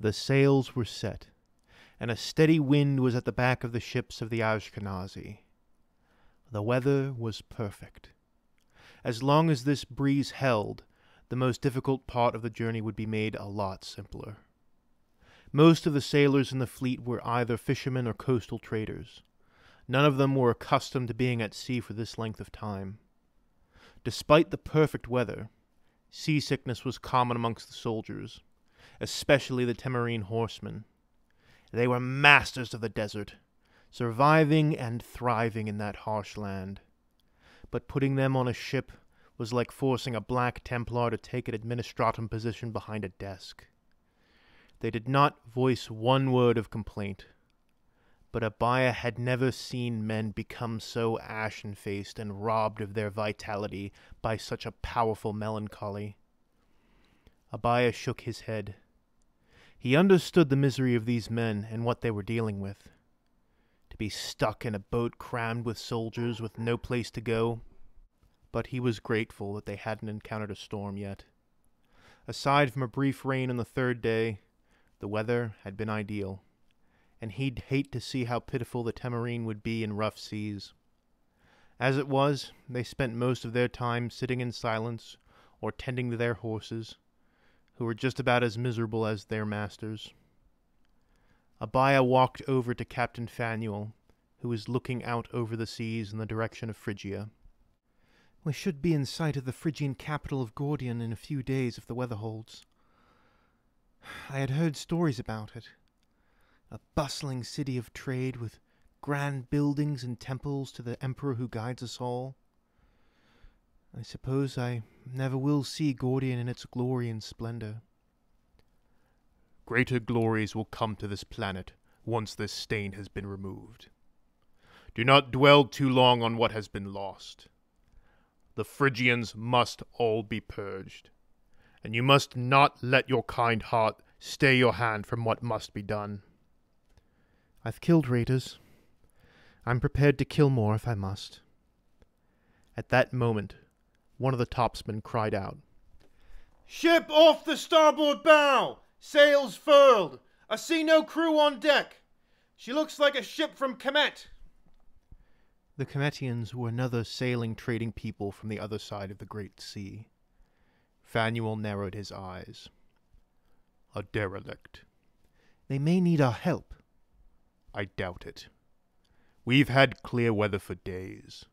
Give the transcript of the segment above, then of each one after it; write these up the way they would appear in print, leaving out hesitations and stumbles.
The sails were set, and a steady wind was at the back of the ships of the Ashkenazi. The weather was perfect. As long as this breeze held, the most difficult part of the journey would be made a lot simpler. Most of the sailors in the fleet were either fishermen or coastal traders. None of them were accustomed to being at sea for this length of time. Despite the perfect weather, seasickness was common amongst the soldiers, especially the Temerine horsemen. They were masters of the desert, surviving and thriving in that harsh land. But putting them on a ship was like forcing a Black Templar to take an administratum position behind a desk. They did not voice one word of complaint, but Abaya had never seen men become so ashen-faced and robbed of their vitality by such a powerful melancholy. Abaya shook his head. He understood the misery of these men and what they were dealing with. To be stuck in a boat crammed with soldiers with no place to go. But he was grateful that they hadn't encountered a storm yet. Aside from a brief rain on the third day, the weather had been ideal, and he'd hate to see how pitiful the Temerine would be in rough seas. As it was, they spent most of their time sitting in silence or tending to their horses, who were just about as miserable as their masters. Abaya walked over to Captain Fanuel, who was looking out over the seas in the direction of Phrygia. "We should be in sight of the Phrygian capital of Gordion in a few days if the weather holds. I had heard stories about it. A bustling city of trade with grand buildings and temples to the emperor who guides us all. I suppose I never will see Gordion in its glory and splendor." "Greater glories will come to this planet once this stain has been removed. Do not dwell too long on what has been lost. The Phrygians must all be purged, and you must not let your kind heart stay your hand from what must be done." "I've killed raiders. I'm prepared to kill more if I must." At that moment, one of the topsmen cried out, "Ship off the starboard bow! Sails furled! I see no crew on deck! She looks like a ship from Kemet!" The Kemetians were another sailing trading people from the other side of the Great Sea. Fanuel narrowed his eyes. "A derelict." "They may need our help." "I doubt it. We've had clear weather for days.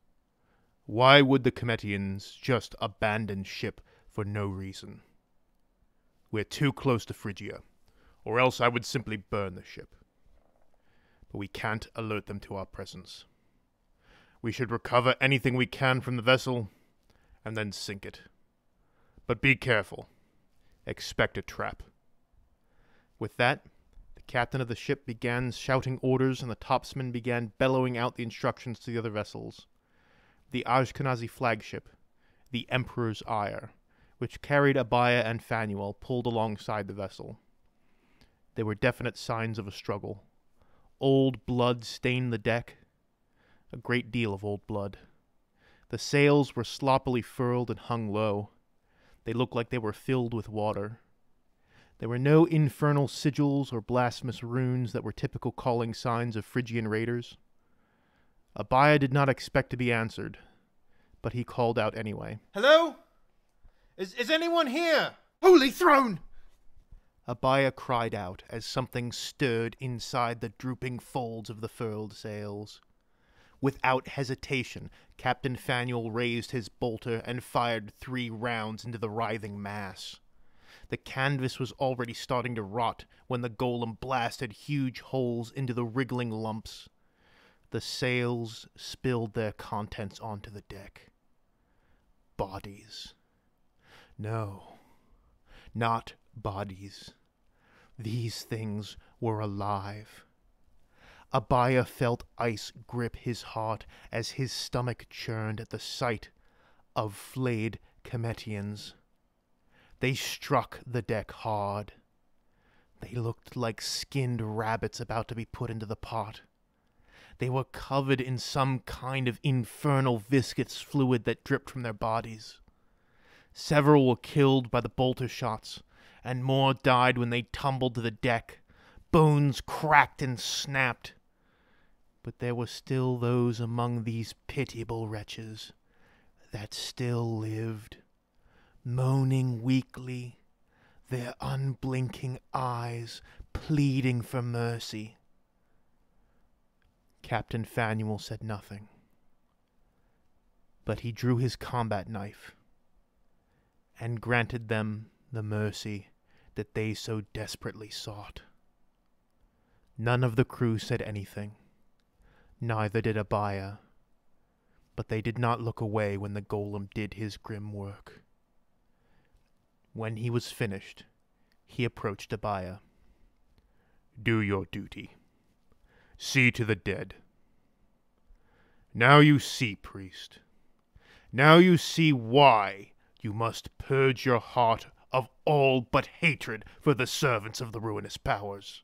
Why would the Kemetians just abandon ship for no reason? We're too close to Phrygia, or else I would simply burn the ship. But we can't alert them to our presence. We should recover anything we can from the vessel, and then sink it. But be careful. Expect a trap." With that, the captain of the ship began shouting orders, and the topsmen began bellowing out the instructions to the other vessels. The Ashkenazi flagship, the Emperor's Ire, which carried Abaya and Fanuel, pulled alongside the vessel. There were definite signs of a struggle. Old blood stained the deck. A great deal of old blood. The sails were sloppily furled and hung low. They looked like they were filled with water. There were no infernal sigils or blasphemous runes that were typical calling signs of Phrygian raiders. Abaya did not expect to be answered, but he called out anyway. "Hello? Is anyone here? Holy throne!" Abaya cried out as something stirred inside the drooping folds of the furled sails. Without hesitation, Captain Fanuel raised his bolter and fired 3 rounds into the writhing mass. The canvas was already starting to rot when the golem blasted huge holes into the wriggling lumps. The sails spilled their contents onto the deck. Bodies. No, not bodies. These things were alive. Abaya felt ice grip his heart as his stomach churned at the sight of flayed Kemetians. They struck the deck hard. They looked like skinned rabbits about to be put into the pot. They were covered in some kind of infernal viscous fluid that dripped from their bodies. Several were killed by the bolter shots, and more died when they tumbled to the deck. Bones cracked and snapped. But there were still those among these pitiable wretches that still lived, moaning weakly, their unblinking eyes pleading for mercy. Captain Fanuel said nothing, but he drew his combat knife and granted them the mercy that they so desperately sought. None of the crew said anything, neither did Abaya, but they did not look away when the golem did his grim work. When he was finished, he approached Abaya. "Do your duty. See to the dead. Now you see, priest. Now you see why you must purge your heart of all but hatred for the servants of the ruinous powers."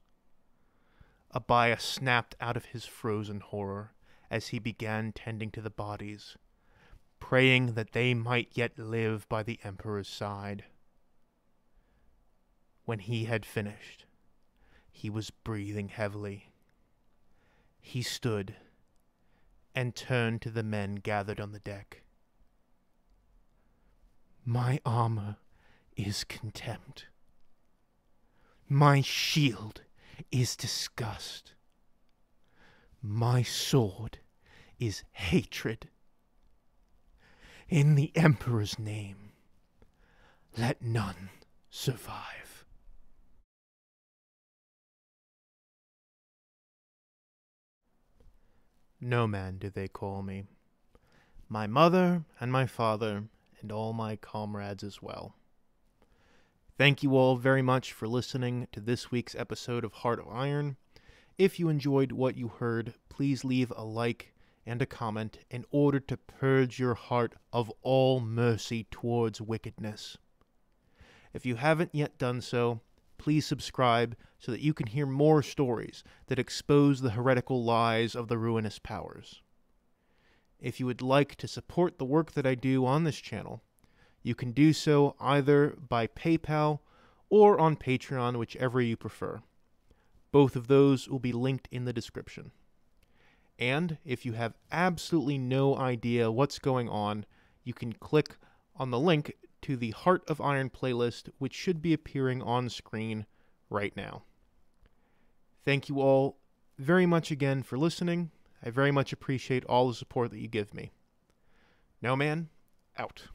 Abaya snapped out of his frozen horror as he began tending to the bodies, praying that they might yet live by the Emperor's side. When he had finished, he was breathing heavily. He stood and turned to the men gathered on the deck. "My armor is contempt. My shield is disgust. My sword is hatred. In the Emperor's name, let none survive." No man do they call me. My mother and my father and all my comrades as well. Thank you all very much for listening to this week's episode of Heart of Iron. If you enjoyed what you heard, please leave a like and a comment in order to purge your heart of all mercy towards wickedness. If you haven't yet done so, please subscribe so that you can hear more stories that expose the heretical lies of the ruinous powers. If you would like to support the work that I do on this channel, you can do so either by PayPal or on Patreon, whichever you prefer. Both of those will be linked in the description. And if you have absolutely no idea what's going on, you can click on the link to the Heart of Iron playlist, which should be appearing on screen right now. Thank you all very much again for listening. I very much appreciate all the support that you give me. No Man, out.